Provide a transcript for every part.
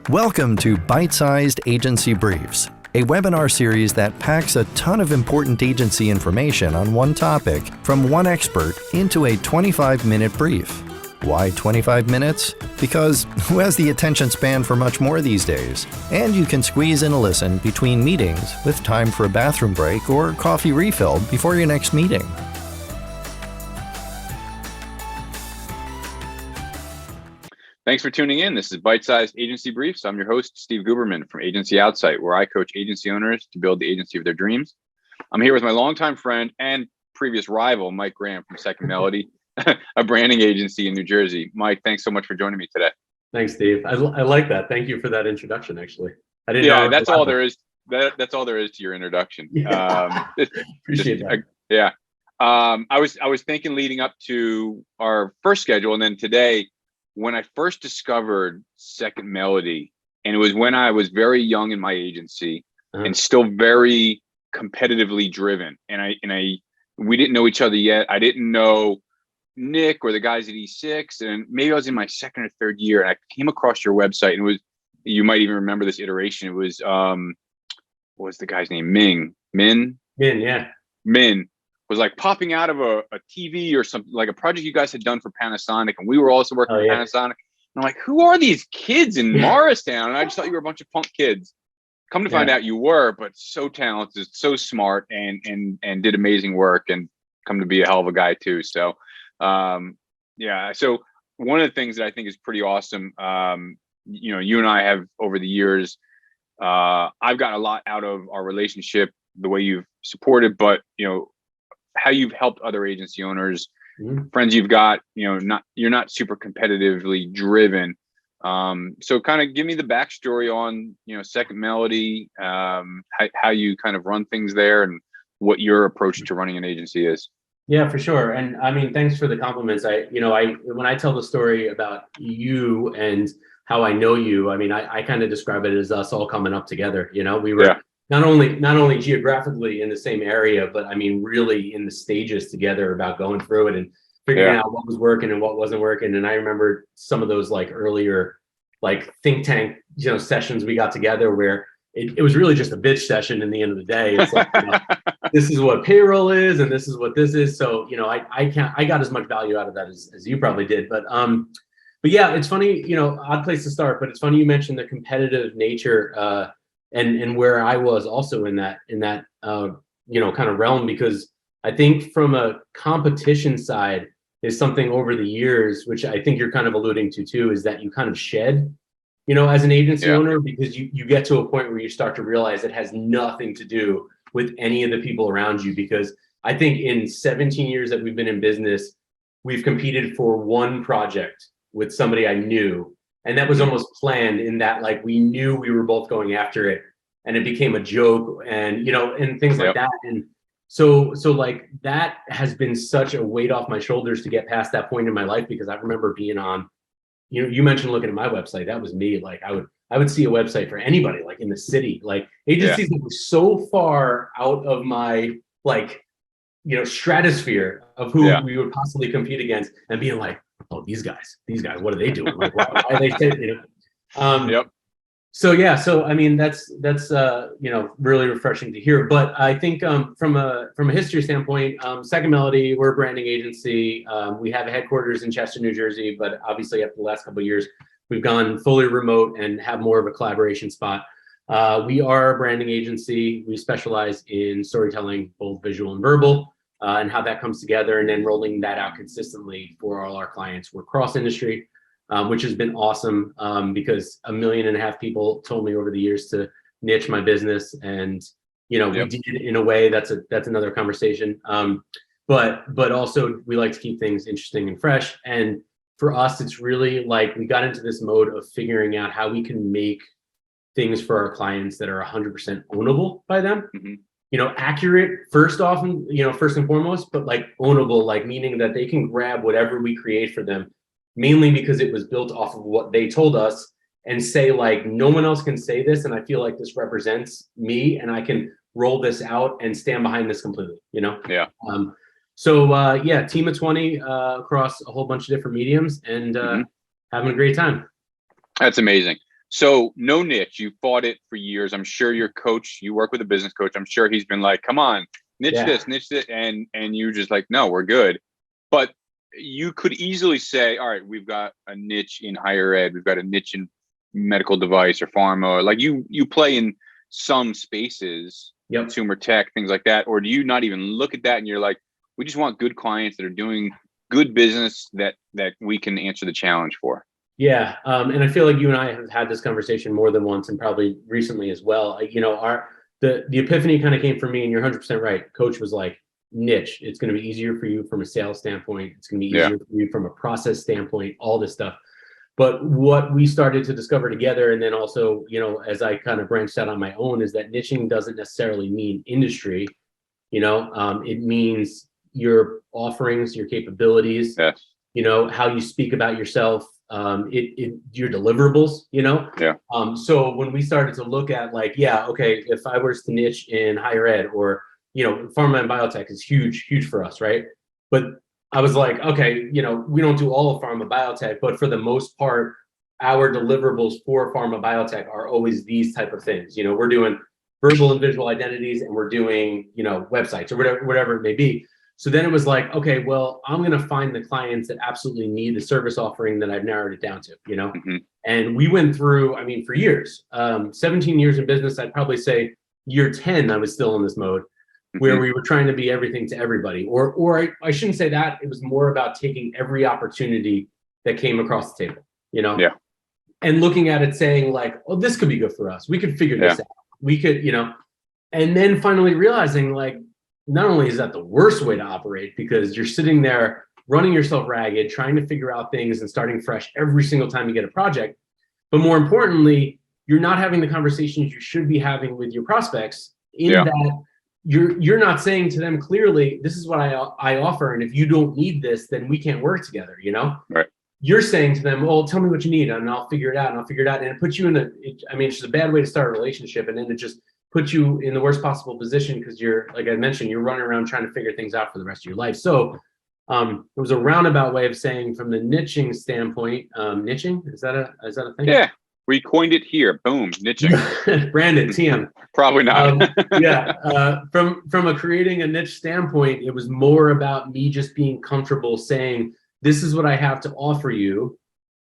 Welcome to Byte-Sized Agency Briefs, a webinar series that packs a ton of important agency information on one topic from one expert into a 25-minute brief. Why 25 minutes? Because who has the attention span for much more these days? And you can squeeze in a listen between meetings with time for a bathroom break or coffee refill before your next meeting. Thanks for tuning in. This is Byte-Sized Agency Briefs. I'm your host, Steve Guberman from Agency Outside, where I coach agency owners to build the agency of their dreams. I'm here with my longtime friend and previous rival, Mike Graham from Second Melody, a branding agency in New Jersey. Mike, thanks so much for joining me today. Thanks, Steve. I like that. Thank you for that introduction, actually. I didn't know that's all there is. That's all there is to your introduction. Yeah. Appreciate that. Yeah. I was thinking leading up to our first schedule, and then today, when I first discovered Second Melody, and it was when I was very young in my agency and still very competitively driven. And we didn't know each other yet. I didn't know Nick or the guys at E6, and maybe I was in my second or third year, and I came across your website, and it was, you might even remember this iteration. It was, what was the guy's name? Min, yeah. Min was like popping out of a TV or something, like a project you guys had done for Panasonic, and we were also working with Panasonic. And I'm like, who are these kids in Morristown? And I just thought you were a bunch of punk kids. Come to find out you were, but so talented, so smart, and did amazing work, and come to be a hell of a guy too. So so one of the things that I think is pretty awesome, you and I have over the years, I've gotten a lot out of our relationship, the way you've supported, but how you've helped other agency owners, friends you've got, you're not super competitively driven. So kind of give me the backstory on, Second Melody, how you kind of run things there, and what your approach to running an agency is. Yeah, for sure. And I mean, thanks for the compliments. When I tell the story about you and how I know you, I mean, I kind of describe it as us all coming up together. We were not only geographically in the same area, but I mean, really in the stages together about going through it and figuring out what was working and what wasn't working. And I remember some of those earlier think tank, sessions we got together where it was really just a bitch session in the end of the day. It's like, this is what payroll is, and this is what this is. So, I got as much value out of that as you probably did. But yeah, it's funny, odd place to start, but it's funny you mentioned the competitive nature, and where I was also in that kind of realm, because I think from a competition side is something over the years, which I think you're kind of alluding to too, is that you kind of shed, as an agency owner, because you get to a point where you start to realize it has nothing to do with any of the people around you. Because I think in 17 years that we've been in business, we've competed for one project with somebody I knew. And that was almost planned, in that we knew we were both going after it, and it became a joke, and and things like that. And so that has been such a weight off my shoulders to get past that point in my life, because I remember being on, you mentioned looking at my website. That was me. I would see a website for anybody in the city, agencies that were so far out of my stratosphere of who we would possibly compete against, and being like, oh, these guys, what are they doing? Why are they So I mean, that's really refreshing to hear. But I think from a history standpoint, Second Melody, we're a branding agency. We have a headquarters in Chester, New Jersey, but obviously after the last couple of years, we've gone fully remote and have more of a collaboration spot. We are a branding agency. We specialize in storytelling, both visual and verbal, and how that comes together, and then rolling that out consistently for all our clients. We're cross-industry, which has been awesome, because 1.5 million people told me over the years to niche my business, and we did it in a way that's another conversation. But also we like to keep things interesting and fresh. And for us, it's really we got into this mode of figuring out how we can make things for our clients that are 100% ownable by them. Accurate first and foremost, but ownable, meaning that they can grab whatever we create for them, mainly because it was built off of what they told us, and say no one else can say this, and I feel like this represents me, and I can roll this out and stand behind this completely. Team of 20 across a whole bunch of different mediums, and having a great time. That's amazing. So no niche, you fought it for years. I'm sure your coach, you work with a business coach. I'm sure he's been like, come on, niche this, niche this. And you're just like, no, we're good. But you could easily say, all right, we've got a niche in higher ed. We've got a niche in medical device or pharma. Like you play in some spaces, consumer tech, things like that. Or do you not even look at that and you're like, we just want good clients that are doing good business that we can answer the challenge for? Yeah. And I feel like you and I have had this conversation more than once and probably recently as well. You know, the epiphany kind of came from me, and you're 100% right. Coach was like, niche. It's going to be easier for you from a sales standpoint. It's going to be easier for you from a process standpoint, all this stuff. But what we started to discover together, and then also, you know, as I kind of branched out on my own, is that niching doesn't necessarily mean industry. You know, it means your offerings, your capabilities, you know, how you speak about yourself, your deliverables, you know? So when we started to look at like, okay, if I was to niche in higher ed, or, you know, pharma and biotech is huge for us, right? But I was like, okay, you know, we don't do all of pharma biotech, but for the most part, our deliverables for pharma biotech are always these type of things. You know, we're doing verbal and visual identities, and we're doing, you know, websites or whatever it may be. So then it was like, okay, well, I'm going to find the clients that absolutely need the service offering that I've narrowed it down to, you know? And we went through, I mean, for years, 17 years in business, I'd probably say year 10, I was still in this mode where we were trying to be everything to everybody. Or I shouldn't say that. It was more about taking every opportunity that came across the table, you know? And looking at it saying like, oh, this could be good for us. We could figure this out. We could, you know, and then finally realizing like, not only is that the worst way to operate, because you're sitting there running yourself ragged, trying to figure out things and starting fresh every single time you get a project, but more importantly, you're not having the conversations you should be having with your prospects in that you're not saying to them clearly, this is what I offer, and if you don't need this, then we can't work together, you know? You're saying to them, well, tell me what you need and I'll figure it out, and it puts you in it's just a bad way to start a relationship, and then it just puts you in the worst possible position, because you're, like I mentioned, you're running around trying to figure things out for the rest of your life. So it was a roundabout way of saying, from the niching standpoint, niching, is that a thing? Yeah, we coined it here. Boom, niching. Branded TM. Probably not. From a creating a niche standpoint, it was more about me just being comfortable saying, this is what I have to offer you.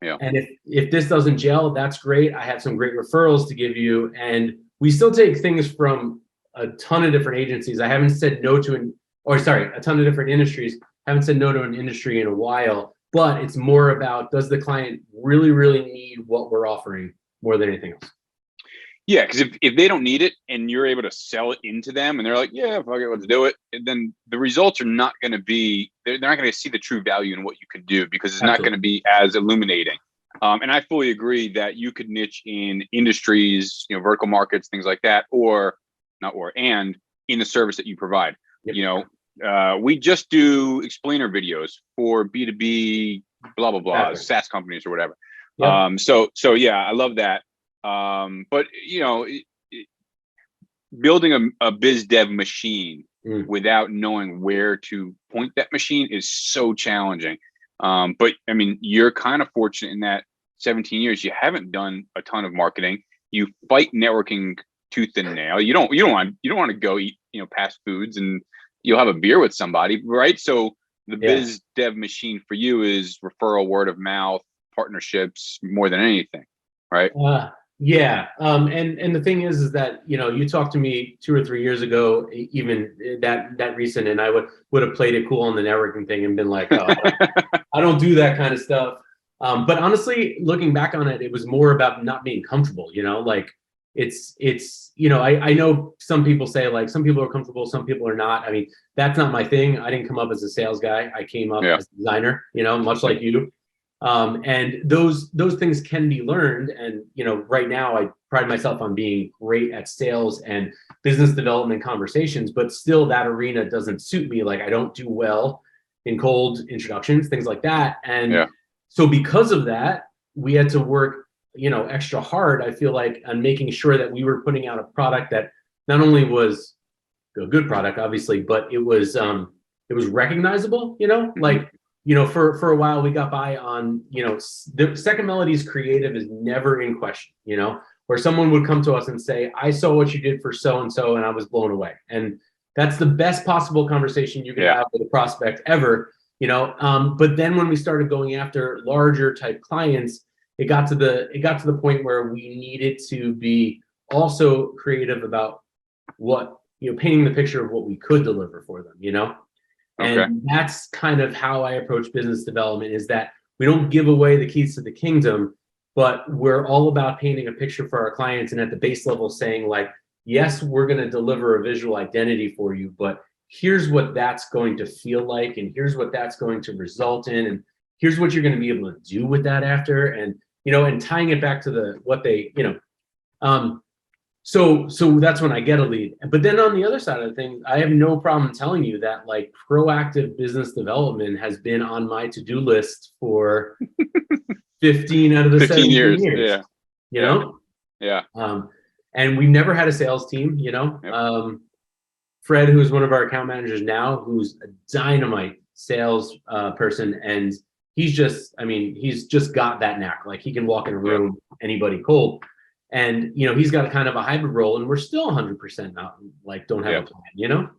And if this doesn't gel, that's great. I have some great referrals to give you. And we still take things from a ton of different agencies. I haven't said no to a ton of different industries. I haven't said no to an industry in a while, but it's more about, does the client really need what we're offering more than anything else? Yeah, because if they don't need it and you're able to sell it into them and they're like, yeah, fuck it, let's do it, then the results are not going to be, they're not going to see the true value in what you can do, because it's not going to be as illuminating. And I fully agree that you could niche in industries, you know, vertical markets, things like that, and in the service that you provide. You know, we just do explainer videos for B2B, blah, blah, blah, SaaS companies or whatever. So yeah, I love that. But you know, building a biz dev machine without knowing where to point that machine is so challenging. But I mean, you're kind of fortunate in that 17 years, you haven't done a ton of marketing. You fight networking tooth and nail. You don't want to go eat, you know, fast foods and you'll have a beer with somebody, right? So the biz dev machine for you is referral, word of mouth, partnerships more than anything, right? And the thing is that, you know, you talked to me 2 or 3 years ago, even that recent, and I would have played it cool on the networking thing and been like, oh, I don't do that kind of stuff. But honestly, looking back on it, it was more about not being comfortable, you know, like it's, you know, I know some people say like some people are comfortable, some people are not. I mean, that's not my thing. I didn't come up as a sales guy. I came up as a designer, you know, much like you. And those things can be learned. And, you know, right now I pride myself on being great at sales and business development conversations, but still that arena doesn't suit me. Like I don't do well in cold introductions, things like that. And so because of that, we had to work, you know, extra hard, I feel like, on making sure that we were putting out a product that not only was a good product, obviously, but it was recognizable, you know, like for a while we got by on, the Second Melody's creative is never in question, where someone would come to us and say, I saw what you did for so-and-so and I was blown away. And that's the best possible conversation you can have with a prospect ever, but then when we started going after larger type clients, it got to the point where we needed to be also creative about what, painting the picture of what we could deliver for them, And that's kind of how I approach business development, is that we don't give away the keys to the kingdom, but we're all about painting a picture for our clients and at the base level saying like, yes, we're going to deliver a visual identity for you, but here's what that's going to feel like, and here's what that's going to result in, and here's what you're going to be able to do with that after, and and tying it back to what they, so that's when I get a lead. But then on the other side of the thing, I have no problem telling you that like proactive business development has been on my to-do list for 15 out of the 17 years. Yeah. And we've never had a sales team, Fred, who's one of our account managers now, who's a dynamite sales person, and he's just got that knack. Like he can walk in a room, anybody cold. And he's got a kind of a hybrid role, and we're still 100% not like don't have a plan,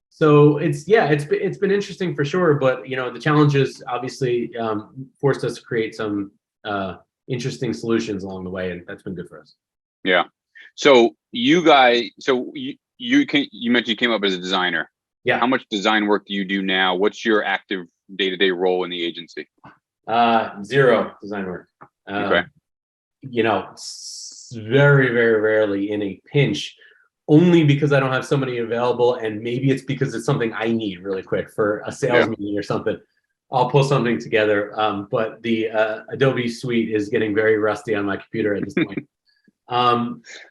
So it's been interesting for sure, but the challenges obviously forced us to create some interesting solutions along the way, and that's been good for us. Yeah. So you mentioned you came up as a designer. Yeah. How much design work do you do now? What's your active day-to-day role in the agency? Zero design work. Very, very rarely in a pinch, only because I don't have somebody available, and maybe it's because it's something I need really quick for a sales meeting or something. I'll pull something together. But the Adobe suite is getting very rusty on my computer at this point.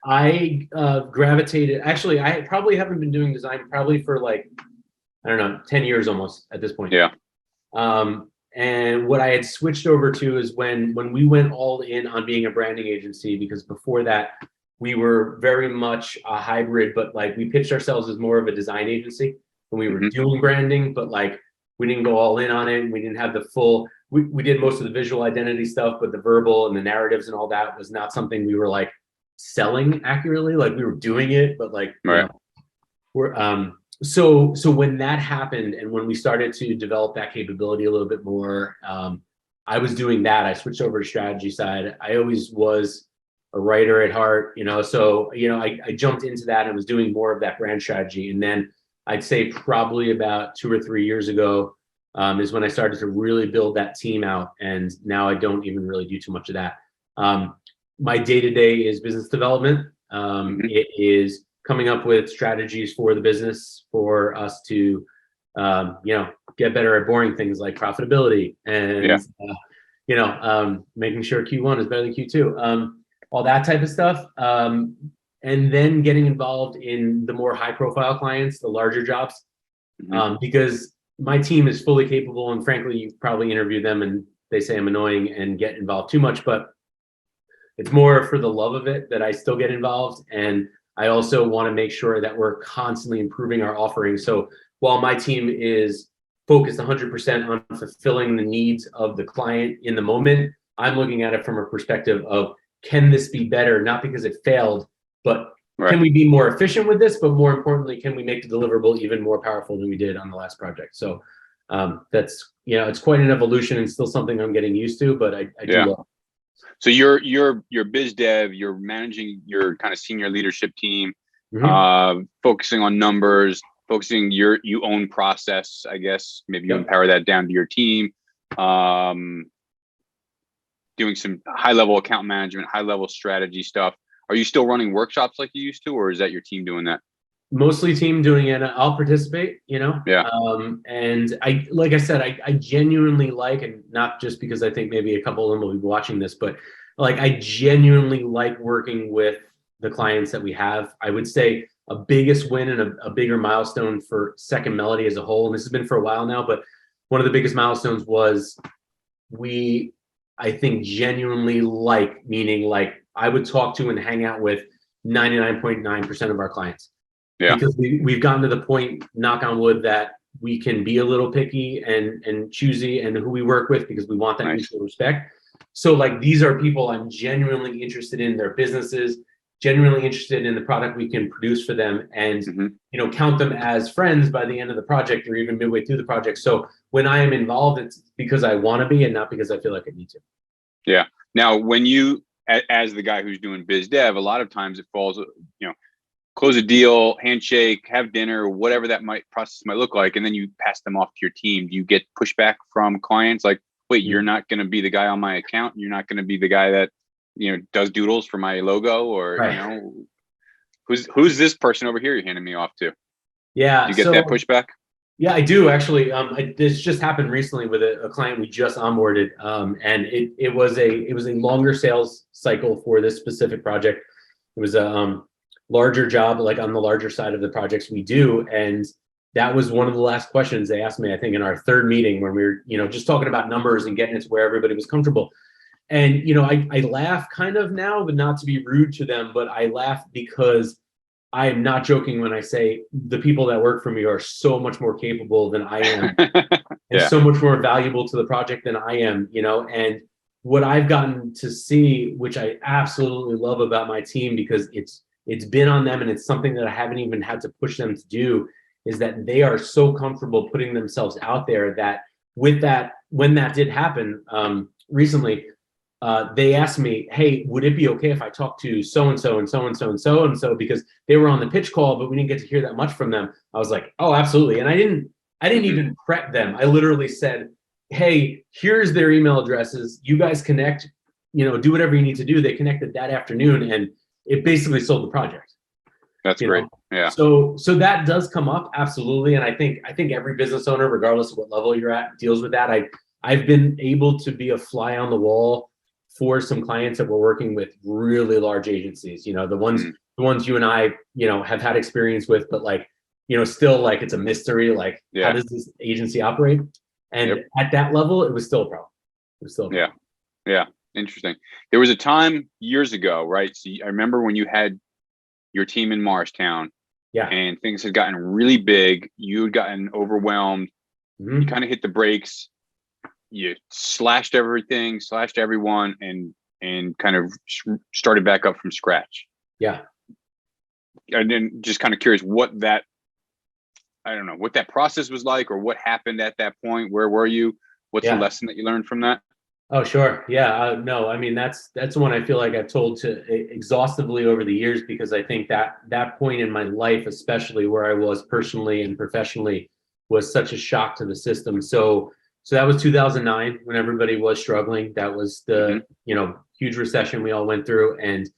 I gravitated, actually, I probably haven't been doing design probably for like, I don't know, 10 years almost at this point. Yeah. And what I had switched over to is when we went all in on being a branding agency, because before that we were very much a hybrid, but like we pitched ourselves as more of a design agency, and we were doing branding, but like we didn't go all in on it. We didn't have the full, we did most of the visual identity stuff, but the verbal and the narratives and all that was not something we were like selling accurately. Like we were doing it, but like, so when that happened, and when we started to develop that capability a little bit more, I was doing that. I switched over to strategy side. I always was a writer at heart, so I jumped into that and was doing more of that brand strategy. And then I'd say probably about 2 or 3 years ago is when I started to really build that team out, and now I don't even really do too much of that. My day-to-day is business development. It is coming up with strategies for the business for us to, get better at boring things like profitability and, making sure Q1 is better than Q2, all that type of stuff. And then getting involved in the more high profile clients, the larger jobs, because my team is fully capable. And frankly, you probably interview them and they say I'm annoying and get involved too much, but it's more for the love of it that I still get involved. And I also want to make sure that we're constantly improving our offering. So while my team is focused 100% on fulfilling the needs of the client in the moment, I'm looking at it from a perspective of, can this be better? Not because it failed, but can we be more efficient with this? But more importantly, can we make the deliverable even more powerful than we did on the last project? So that's, it's quite an evolution and still something I'm getting used to, but I do love it. So you're biz dev, you're managing your kind of senior leadership team, focusing on numbers, focusing you own process, I guess. Maybe you empower that down to your team, doing some high level account management, high level strategy stuff. Are you still running workshops like you used to, or is that your team doing that? Mostly team doing it. I'll participate, and like I said, I genuinely like, and not just because I think maybe a couple of them will be watching this, but like I genuinely like working with the clients that we have. I would say a biggest win and a bigger milestone for Second Melody as a whole, and this has been for a while now, but one of the biggest milestones was I think genuinely meaning like I would talk to and hang out with 99.9% of our clients. Yeah. Because we've gotten to the point, knock on wood, that we can be a little picky and choosy and who we work with, because we want that mutual respect. So like, these are people I'm genuinely interested in their businesses, genuinely interested in the product we can produce for them, and you know, count them as friends by the end of the project or even midway through the project. So when I am involved, it's because I want to be and not because I feel like I need to. Yeah. Now, when you, as the guy who's doing biz dev, a lot of times it falls, you know, close a deal, handshake, have dinner, whatever that process might look like, and then you pass them off to your team. Do you get pushback from clients like, wait, you're not going to be the guy on my account? You're not going to be the guy that, you know, does doodles for my logo, or you know, who's this person over here you're handing me off to? Yeah. Do you get that pushback? Yeah, I do actually. This just happened recently with a client we just onboarded, and it was a longer sales cycle for this specific project. It was a larger job, like on the larger side of the projects we do, and that was one of the last questions they asked me, I think, in our third meeting, when we were, you know, just talking about numbers and getting it to where everybody was comfortable. And you know, I laugh kind of now, but not to be rude to them, but I laugh because I am not joking when I say the people that work for me are so much more capable than I am, and so much more valuable to the project than I am, you know. And what I've gotten to see, which I absolutely love about my team, because it's been on them and it's something that I haven't even had to push them to do, is that they are so comfortable putting themselves out there that with that, when that did happen recently, they asked me, hey, would it be okay if I talked to so-and-so and so-and-so and so-and-so, because they were on the pitch call, but we didn't get to hear that much from them. I was like, oh, absolutely. And I didn't even prep them. I literally said, hey, here's their email addresses. You guys connect, you know, do whatever you need to do. They connected that afternoon, and it basically sold the project. That's great. Yeah. So that does come up. Absolutely. And I think every business owner, regardless of what level you're at, deals with that. I've been able to be a fly on the wall for some clients that we're working with, really large agencies, you know, the ones you and I, you know, have had experience with, but like, you know, still like it's a mystery, like how does this agency operate? And at that level, it was still a problem. It was still a problem. Yeah. Interesting. There was a time years ago, right? So I remember when you had your team in Morristown, and things had gotten really big. You had gotten overwhelmed. You kind of hit the brakes. You slashed everything, slashed everyone, and kind of started back up from scratch. Yeah. And then just kind of curious what that, I don't know, what that process was like, or what happened at that point. Where were you? What's the lesson that you learned from that? Oh, sure. Yeah. No, I mean, that's one I feel like I've told to exhaustively over the years, because I think that point in my life, especially where I was personally and professionally, was such a shock to the system. So that was 2009 when everybody was struggling. That was the, you know, huge recession we all went through. And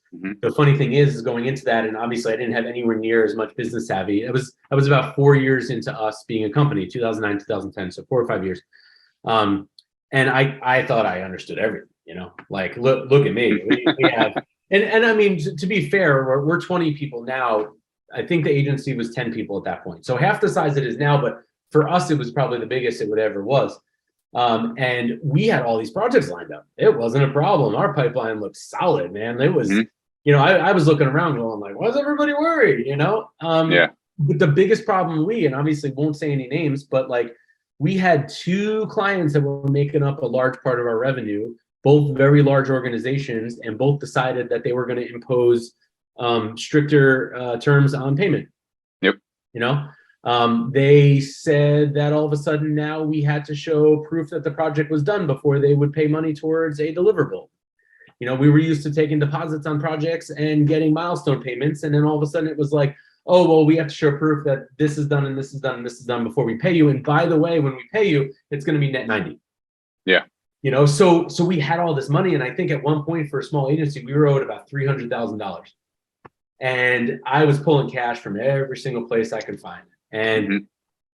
the funny thing is going into that, and obviously I didn't have anywhere near as much business savvy. I was about 4 years into us being a company, 2009, 2010. So 4 or 5 years. And I thought I understood everything, you know, like, look at me. We have, and I mean, to be fair, we're 20 people now. I think the agency was 10 people at that point. So half the size it is now, but for us, it was probably the biggest it would ever was. And we had all these projects lined up. It wasn't a problem. Our pipeline looked solid, man. It was, you know, I was looking around going like, why's everybody worried? You know? But the biggest problem and obviously won't say any names, but like, we had 2 clients that were making up a large part of our revenue, both very large organizations, and both decided that they were going to impose stricter terms on payment. Yep. You know, they said that all of a sudden now we had to show proof that the project was done before they would pay money towards a deliverable. You know, we were used to taking deposits on projects and getting milestone payments, and then all of a sudden it was like, oh, well, we have to show proof that this is done and this is done and this is done before we pay you. And by the way, when we pay you, it's going to be net 90. Yeah. You know, so we had all this money. And I think at one point for a small agency, we were owed about $300,000. And I was pulling cash from every single place I could find. And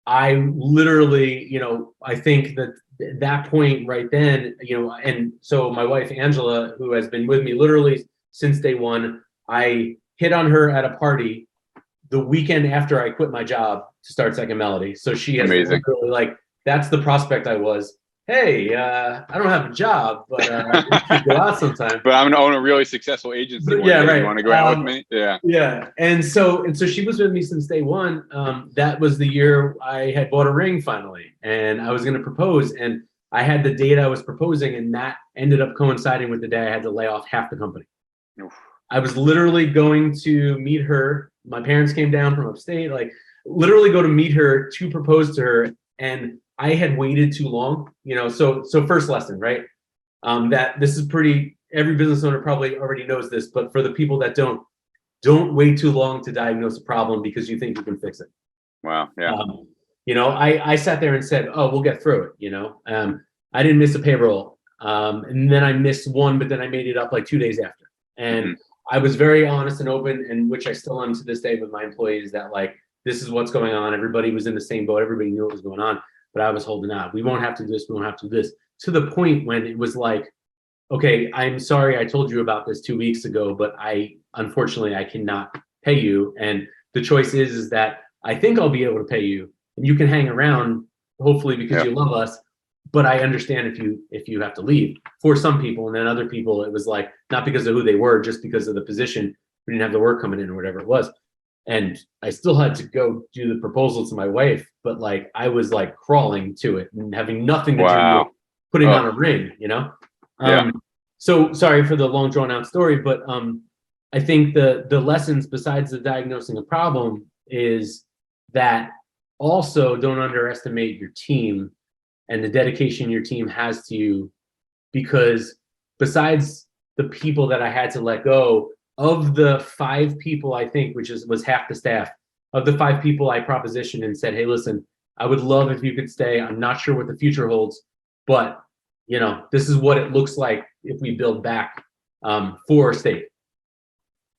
I literally, you know, I think that point right then, you know, and so my wife, Angela, who has been with me literally since day one, I hit on her at a party the weekend after I quit my job to start Second Melody. So she has literally, like, that's the prospect I was. hey, I don't have a job, but we should go out sometime. But I'm gonna own a really successful agency one Yeah, day. You right. want to go out with me? Yeah. Yeah. And so she was with me since day one. That was the year I had bought a ring finally, and I was going to propose, and I had the date I was proposing, and that ended up coinciding with the day I had to lay off half the company. Oof. I was literally going to meet her. My parents came down from upstate, like literally go to meet her to propose to her, and I had waited too long. So first lesson, right? That this is pretty. Every business owner probably already knows this, but for the people that don't wait too long to diagnose a problem because you think you can fix it. Wow. Yeah. I sat there and said, oh, we'll get through it. I didn't miss a payroll. And then I missed one, but then I made it up like 2 days after. And I was very honest and open, and which I still am to this day with my employees, that like, this is what's going on. Everybody was in the same boat. Everybody knew what was going on, but I was holding out. We won't have to do this. We won't have to do this, to the point when it was like, okay, I'm sorry I told you about this 2 weeks ago, but unfortunately I cannot pay you. And the choice is that I think I'll be able to pay you, and you can hang around, hopefully because you love us. But I understand if you have to leave. For some people, and then other people, it was like not because of who they were, just because of the position. We didn't have the work coming in or whatever it was. And I still had to go do the proposal to my wife, but like I was like crawling to it and having nothing to do with putting on a ring, So sorry for the long drawn out story, but I think the lessons besides the diagnosing a problem is that also don't underestimate your team and the dedication your team has to you, because besides the people that I had to let go, of the 5 people, I think, which was half the staff, of the 5 people I propositioned and said, hey, listen, I would love if you could stay. I'm not sure what the future holds, but this is what it looks like if we build back for a state.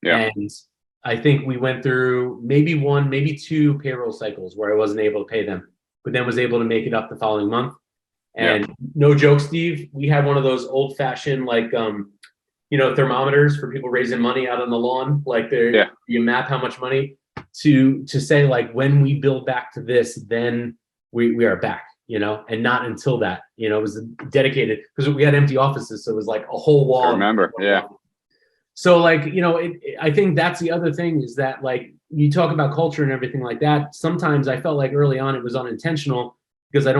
Yeah. And I think we went through maybe 1, maybe 2 payroll cycles where I wasn't able to pay them, but then was able to make it up the following month. And no joke, Steve, we had one of those old fashioned, like, thermometers for people raising money out on the lawn. Like you map how much money to say, like, when we build back to this, then we are back, and not until that, it was dedicated, because we had empty offices. So it was like a whole wall. I remember. Yeah. So like, I think that's the other thing, is that like you talk about culture and everything like that. Sometimes I felt like early on it was unintentional, because I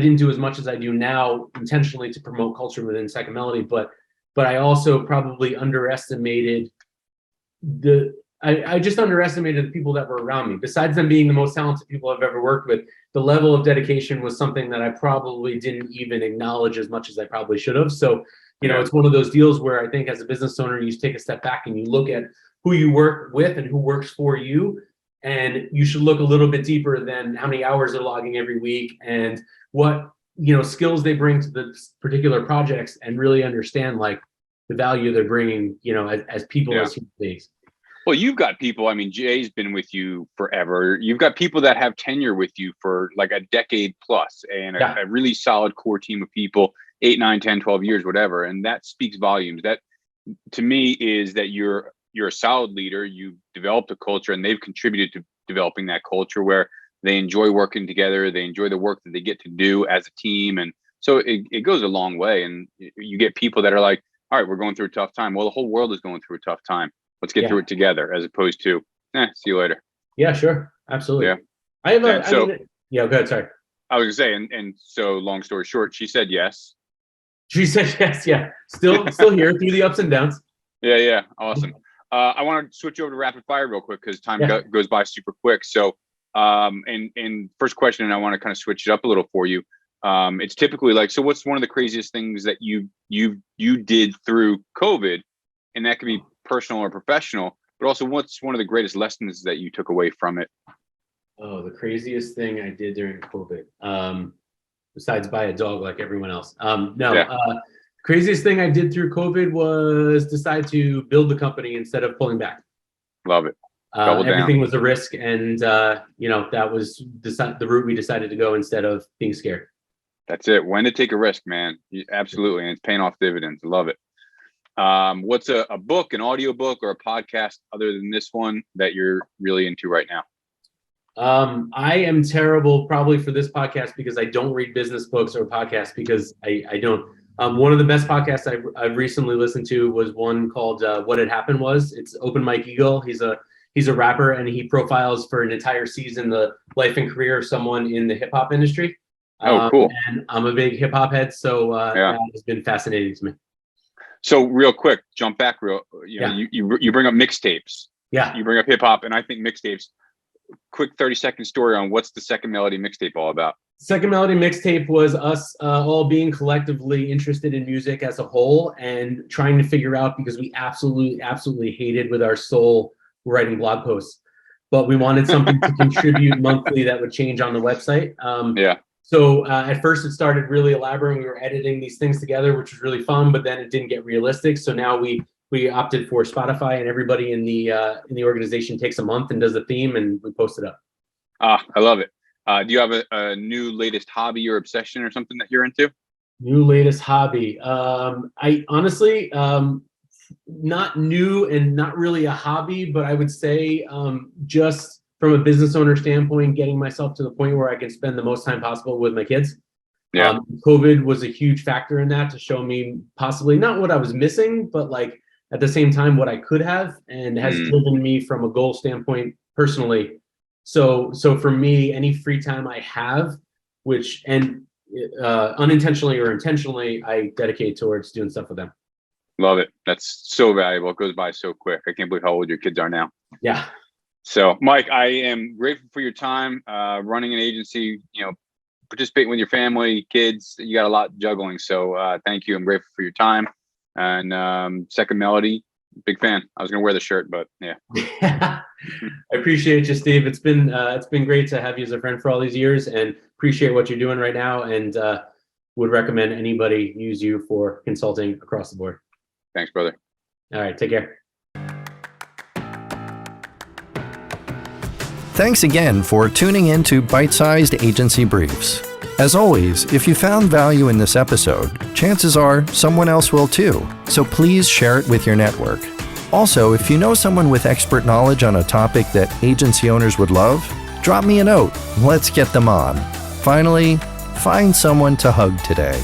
didn't do as much as I do now intentionally to promote culture within Second Melody, but I also probably underestimated I just underestimated the people that were around me. Besides them being the most talented people I've ever worked with, the level of dedication was something that I probably didn't even acknowledge as much as I probably should have. So, it's one of those deals where I think as a business owner, you take a step back and you look at who you work with and who works for you. And you should look a little bit deeper than how many hours they're logging every week and what, skills they bring to the particular projects, and really understand like the value they're bringing, as people, as human beings. Well, you've got people, I mean, Jay's been with you forever. You've got people that have tenure with you for like a decade plus, and a really solid core team of people, 8, 9, 10, 12 years, whatever. And that speaks volumes. That to me is that you're a solid leader. You've developed a culture, and they've contributed to developing that culture where they enjoy working together. They enjoy the work that they get to do as a team. And so it goes a long way. And you get people that are like, all right, we're going through a tough time. Well, the whole world is going through a tough time. Let's get through it together, as opposed to, see you later. Yeah, sure. Absolutely. Yeah. I have go ahead. Sorry. I was gonna say, and so long story short, she said yes. She said yes. Yeah. Still here through the ups and downs. Yeah. Awesome. I want to switch over to rapid fire real quick, because time goes by super quick. So, and first question, and I want to kind of switch it up a little for you. It's typically like, so what's one of the craziest things that you did through COVID? And that could be personal or professional, but also what's one of the greatest lessons that you took away from it? Oh, the craziest thing I did during COVID, besides buy a dog like everyone else. Craziest thing I did through COVID was decide to build the company instead of pulling back. Love it. Everything was a risk, and that was the route we decided to go instead of being scared. That's it. When to take a risk, man. Absolutely. And it's paying off dividends. Love it. What's a book, an audio book, or a podcast other than this one that you're really into right now? I am terrible probably for this podcast because I don't read business books or podcasts because I don't. One of the best podcasts I've recently listened to was one called What Had Happened Was. It's Open Mike Eagle. He's a rapper, and he profiles for an entire season the life and career of someone in the hip hop industry. Oh, cool. And I'm a big hip hop head, so that has been fascinating to me. So real quick, jump back you bring up mixtapes. Yeah. You bring up hip hop, and I think mixtapes. Quick 30-second story on what's the Second Melody mixtape all about. Second Melody mixtape was us all being collectively interested in music as a whole and trying to figure out, because we absolutely hated with our soul writing blog posts, but we wanted something to contribute monthly that would change on the website. So at first it started really elaborate. We were editing these things together, which was really fun, but then it didn't get realistic. So now we opted for Spotify, and everybody in the organization takes a month and does a theme, and we post it up. I love it. Do you have a new latest hobby or obsession or something that you're into? New latest hobby. I honestly, not new and not really a hobby, but I would say just from a business owner standpoint, getting myself to the point where I can spend the most time possible with my kids. Yeah. COVID was a huge factor in that, to show me possibly not what I was missing, but like at the same time what I could have, and has driven me from a goal standpoint personally. So for me, any free time I have, which unintentionally or intentionally, I dedicate towards doing stuff with them. Love it. That's so valuable. It goes by so quick. I can't believe how old your kids are now. Yeah. So Mike, I am grateful for your time running an agency, participating with your family, kids. You got a lot juggling. So thank you. I'm grateful for your time. And Second Melody, big fan. I was going to wear the shirt, but yeah. I appreciate you, Steve. It's been great to have you as a friend for all these years, and appreciate what you're doing right now, and would recommend anybody use you for consulting across the board. Thanks, brother. All right. Take care. Thanks again for tuning in to Byte-Sized Agency Briefs. As always, if you found value in this episode, chances are someone else will too, so please share it with your network. Also, if you know someone with expert knowledge on a topic that agency owners would love, drop me a note. Let's get them on. Finally, find someone to hug today.